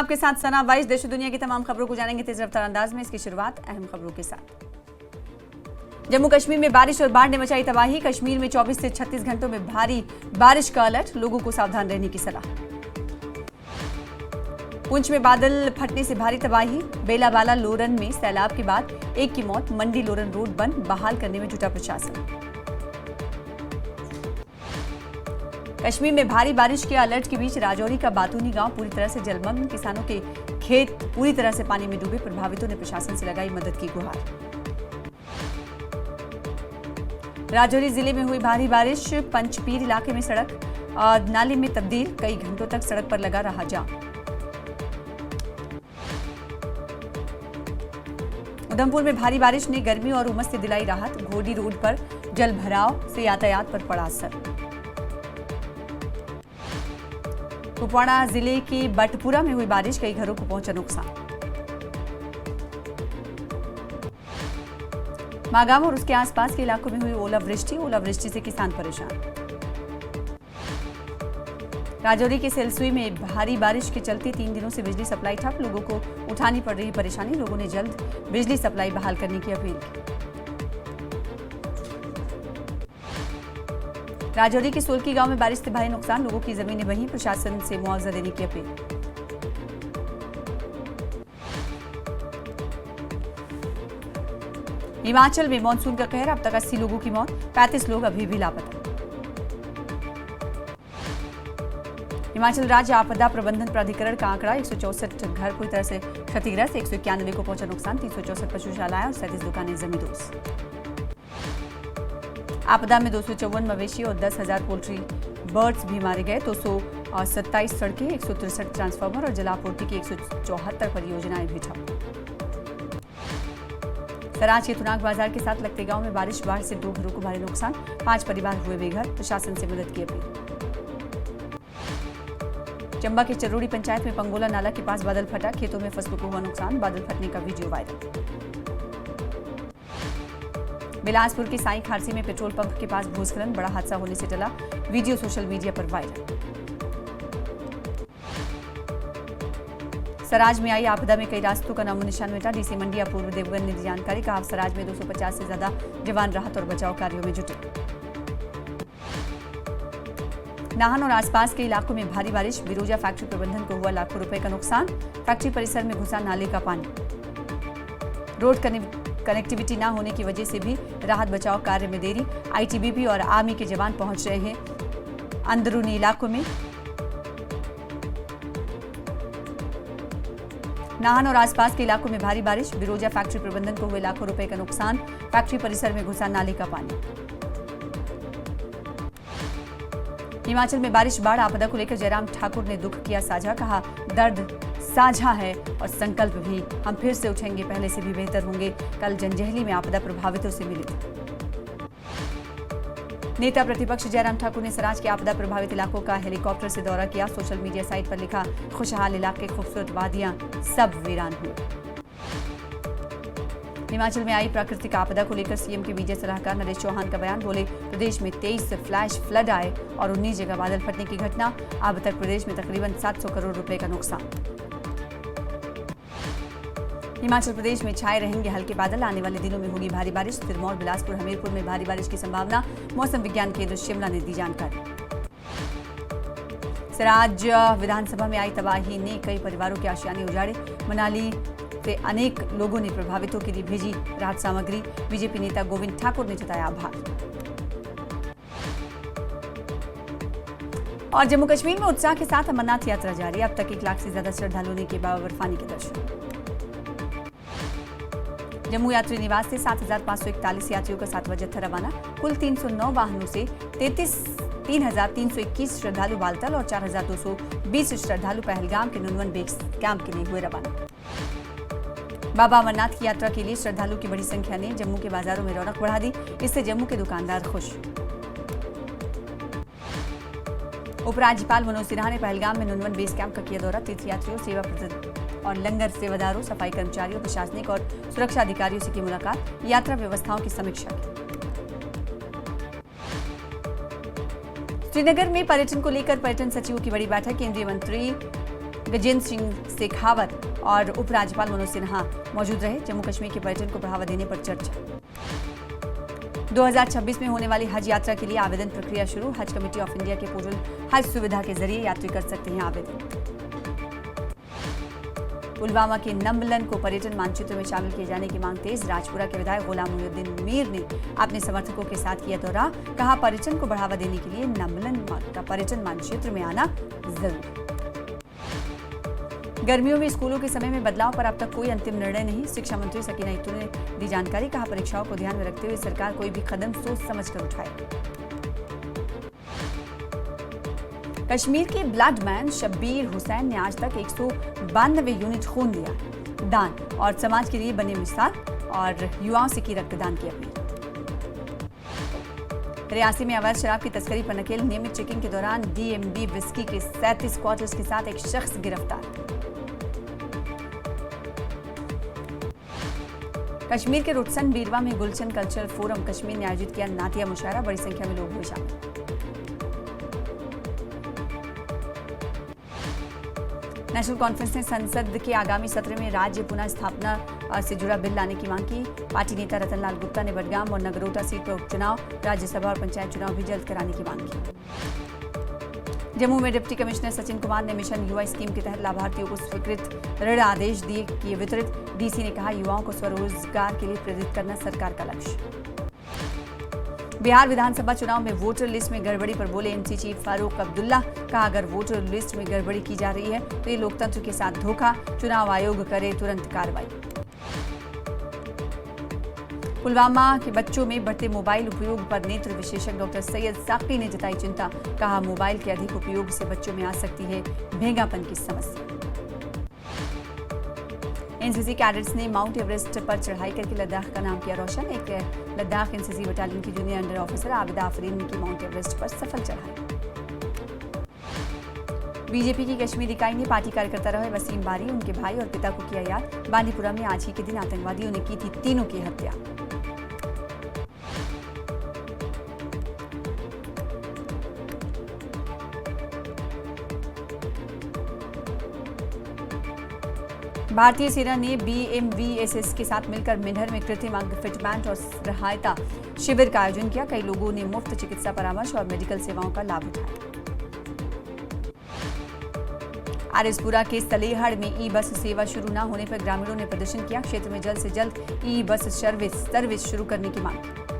आपके साथ सना वाइज। देश दुनिया की तमाम खबरों को जानेंगे तेज रफ्तार अंदाज में। इसकी शुरुआत अहम खबरों के साथ। जम्मू कश्मीर में बारिश और बाढ़ ने मचाई तबाही। कश्मीर में 24 से 36 घंटों में भारी बारिश का अलर्ट, लोगों को सावधान रहने की सलाह। पुंछ में बादल फटने से भारी तबाही। बेलाबाला लोरन में सैलाब के बाद एक की मौत। मंडी लोरन रोड बंद, बहाल करने में जुटा प्रशासन। कश्मीर में भारी बारिश के अलर्ट के बीच राजौरी का बातूनी गांव पूरी तरह से जलमग्न। किसानों के खेत पूरी तरह से पानी में डूबे। प्रभावितों ने प्रशासन से लगाई मदद की गुहार। राजौरी जिले में हुई भारी बारिश। पंचपीर इलाके में सड़क नाले में तब्दील। कई घंटों तक सड़क पर लगा रहा जाम। उधमपुर में भारी बारिश ने गर्मी और उमस से दिलाई राहत। घोडी रोड पर जल भराव से यातायात पर पड़ा असर। कुपवाड़ा जिले के बटपुरा में हुई बारिश, कई घरों को पहुंचा नुकसान। मागाम और उसके आसपास के इलाकों में हुई ओलावृष्टि से किसान परेशान। राजौरी के सेलसुई में भारी बारिश के चलते 3 दिनों से बिजली सप्लाई ठप। लोगों को उठानी पड़ रही परेशानी। लोगों ने जल्द बिजली सप्लाई बहाल करने की अपील की। राजौरी के सोलकी गांव में बारिश से भारी नुकसान। लोगों की जमीनें बही। प्रशासन से मुआवजा देने की अपील। हिमाचल में मानसून का कहर। अब तक 80 लोगों की मौत, 35 लोग अभी भी लापता। हिमाचल राज्य आपदा प्रबंधन प्राधिकरण का आंकड़ा 164 घर पूरी तरह से क्षतिग्रस्त। 191 को पहुंचा नुकसान। 364 पशुशालाएं और 37 दुकानें जमींदोज। आपदा में 254 मवेशी और 10,000 पोल्ट्री बर्ड्स भी मारे गए। 227 सड़कें, 163 ट्रांसफार्मर और जलापूर्ति की 174 परियोजनाएं भी ठप। सराज के तुनाग बाजार के साथ लगते गांव में बारिश, बाढ़ से 2 घरों को भारी नुकसान। 5 परिवार हुए बेघर। प्रशासन से मदद की अपील। चंबा के चरोड़ी पंचायत में पंगोला नाला के पास बादल फटा। खेतों में फसलों को हुआ नुकसान। बादल फटने का वीडियो वायरल। बिलासपुर के साई खारसी में पेट्रोल पंप के पास भूस्खलन, बड़ा हादसा होने से टला। वीडियो सोशल मीडिया पर वायरल। सराज में आई आपदा में कई रास्तों का नामो निशान मिटा। डीसी मंडी अपूर्व देवगन ने दी जानकारी। कहा सराज में 250 से ज्यादा जवान राहत और बचाव कार्यों में जुटे। नाहन और आसपास के इलाकों में भारी बारिश। बिरोजा फैक्ट्री प्रबंधन को हुआ लाखों रुपए का नुकसान। फैक्ट्री परिसर में घुसा नाले का पानी। रोड कनेक्टिविटी न होने की वजह से भी राहत बचाव कार्य में देरी। आईटीबीपी और आर्मी के जवान पहुंच रहे हैं अंदरूनी इलाकों में। नाहन और आसपास के इलाकों में भारी बारिश। बिरोजा फैक्ट्री प्रबंधन को हुए लाखों रुपए का नुकसान। फैक्ट्री परिसर में घुसा नाले का पानी। हिमाचल में बारिश, बाढ़, आपदा को लेकर जयराम ठाकुर ने दुख किया साझा। कहा दर्द साझा है और संकल्प भी। हम फिर से उठेंगे, पहले से भी बेहतर होंगे। कल जंजैहली में आपदा प्रभावितों से मिले। नेता प्रतिपक्ष जयराम ठाकुर ने सराज के आपदा प्रभावित इलाकों का हेलीकॉप्टर से दौरा किया। सोशल मीडिया साइट पर लिखा, खुशहाल इलाके, खूबसूरत वादियां, सब वीरान हुए। हिमाचल में आई प्राकृतिक आपदा को लेकर सीएम के मीडिया सलाहकार नरेश चौहान का बयान। बोले प्रदेश में 23 फ्लैश फ्लड आए और 19 जगह बादल फटने की घटना। अब तक प्रदेश में तकरीबन 700 करोड़ रुपए का नुकसान। हिमाचल प्रदेश में छाए रहेंगे हल्के बादल। आने वाले दिनों में होगी भारी बारिश। सिरमौर, बिलासपुर, हमीरपुर में भारी बारिश की संभावना। मौसम विज्ञान केंद्र शिमला ने दी जानकारी। सराज विधानसभा में आई तबाही ने कई परिवारों के आशियाने उजाड़े। मनाली से अनेक लोगों ने प्रभावितों के लिए भेजी राहत सामग्री। बीजेपी नेता गोविंद ठाकुर ने जताया आभार। और जम्मू कश्मीर में उत्साह के साथ अमरनाथ यात्रा जारी। अब तक 1 लाख से ज्यादा श्रद्धालुओं ने किए बाबा बर्फानी के दर्शन। जम्मू यात्री निवास से 7,541 यात्रियों का 7वां जत्था रवाना। कुल 309 वाहनों से 3,321 श्रद्धालु बालतल और 4,220 श्रद्धालु पहलगाम के नुनवन बेस कैंप के लिए हुए रवाना। बाबा अमरनाथ की यात्रा के लिए श्रद्धालु की बड़ी संख्या ने जम्मू के बाजारों में रौनक बढ़ा दी। इससे जम्मू के दुकानदार खुश। उपराज्यपाल मनोज सिन्हा ने पहलगाम में नुनवन बेस कैंप का किया दौरा। तीर्थयात्रियों, सेवा और लंगर सेवादारों, सफाई कर्मचारियों, प्रशासनिक और सुरक्षा अधिकारियों से की मुलाकात। यात्रा व्यवस्थाओं की समीक्षा की। श्रीनगर में पर्यटन को लेकर पर्यटन सचिवों की बड़ी बैठक। केंद्रीय मंत्री गजेंद्र सिंह शेखावत और उपराज्यपाल मनोज सिन्हा मौजूद रहे। जम्मू कश्मीर के पर्यटन को बढ़ावा देने पर चर्चा। 2026 में होने वाली हज यात्रा के लिए आवेदन प्रक्रिया शुरू। हज कमेटी ऑफ इंडिया के पोर्टल हज सुविधा के जरिए यात्री कर सकते हैं आवेदन। पुलवामा के नंबलन को पर्यटन मानचित्र में शामिल किए जाने की मांग तेज। राजपुरा के विधायक गुलाम मोहिउद्दीन मीर ने अपने समर्थकों के साथ किया दौरा। कहा, पर्यटन को बढ़ावा देने के लिए नंबलन का पर्यटन मानचित्र में आना जरूरी। गर्मियों में स्कूलों के समय में बदलाव पर अब तक कोई अंतिम निर्णय नहीं। शिक्षा मंत्री सकीना इत्तू ने दी जानकारी। कहा, परीक्षाओं को ध्यान में रखते हुए सरकार कोई भी कदम सोच समझकर उठाए। कश्मीर के ब्लड मैन शब्बीर हुसैन ने आज तक 192 यूनिट खून दिया। दान और समाज के लिए बने मिसाल और युवाओं से की रक्तदान की अपील। रियासी में अवैध शराब की तस्करी पर नकेल। नियमित चेकिंग के दौरान DMB विस्की के 37 क्वार्टर्स के साथ एक शख्स गिरफ्तार। कश्मीर के रुटसन बीरवा में गुलशन कल्चरल फोरम कश्मीर ने आयोजित किया नातिया मुशायरा। बड़ी संख्या में लोग हुए शामिल। नेशनल कॉन्फ्रेंस ने संसद के आगामी सत्र में राज्य पुनः स्थापना से जुड़ा बिल लाने की मांग की। पार्टी नेता रतनलाल गुप्ता ने बडगाम और नगरोटा सीट पर उपचुनाव, राज्यसभा और पंचायत चुनाव भी जल्द कराने की मांग की। जम्मू में डिप्टी कमिश्नर सचिन कुमार ने मिशन युवा स्कीम के तहत लाभार्थियों को स्वीकृत ऋण आदेश किए वितरित। DC ने कहा, युवाओं को स्वरोजगार के लिए प्रेरित करना सरकार का लक्ष्य। बिहार विधानसभा चुनाव में वोटर लिस्ट में गड़बड़ी पर बोले NC चीफ फारूक अब्दुल्ला। कहा, अगर वोटर लिस्ट में गड़बड़ी की जा रही है तो ये लोकतंत्र के साथ धोखा। चुनाव आयोग करे तुरंत कार्रवाई। पुलवामा के बच्चों में बढ़ते मोबाइल उपयोग पर नेत्र विशेषज्ञ डॉक्टर सैयद साकी ने जताई चिंता। कहा, मोबाइल के अधिक उपयोग से बच्चों में आ सकती है भेंगापन की समस्या। NCC कैडेट्स ने माउंट एवरेस्ट पर चढ़ाई करके लद्दाख का नाम किया रोशन। एक लद्दाख NCC बटालियन की junior under officer Abida Afreen की माउंट एवरेस्ट पर सफल चढ़ाई। बीजेपी की कश्मीर इकाई ने पार्टी कार्यकर्ता रहे वसीम बारी, उनके भाई और पिता को किया याद। बांदीपुरा में आज ही के दिन आतंकवादियों ने की थी तीनों की हत्या। भारतीय सेना ने BMVSS के साथ मिलकर मेंढर में कृत्रिम अंग फिटमेंट और सहायता शिविर का आयोजन किया। कई लोगों ने मुफ्त चिकित्सा परामर्श और मेडिकल सेवाओं का लाभ उठाया। आरएसपुरा के सलेहड़ में ई-बस सेवा शुरू न होने पर ग्रामीणों ने प्रदर्शन किया। क्षेत्र में जल्द से जल्द ई-बस सर्विस शुरू करने की मांग की।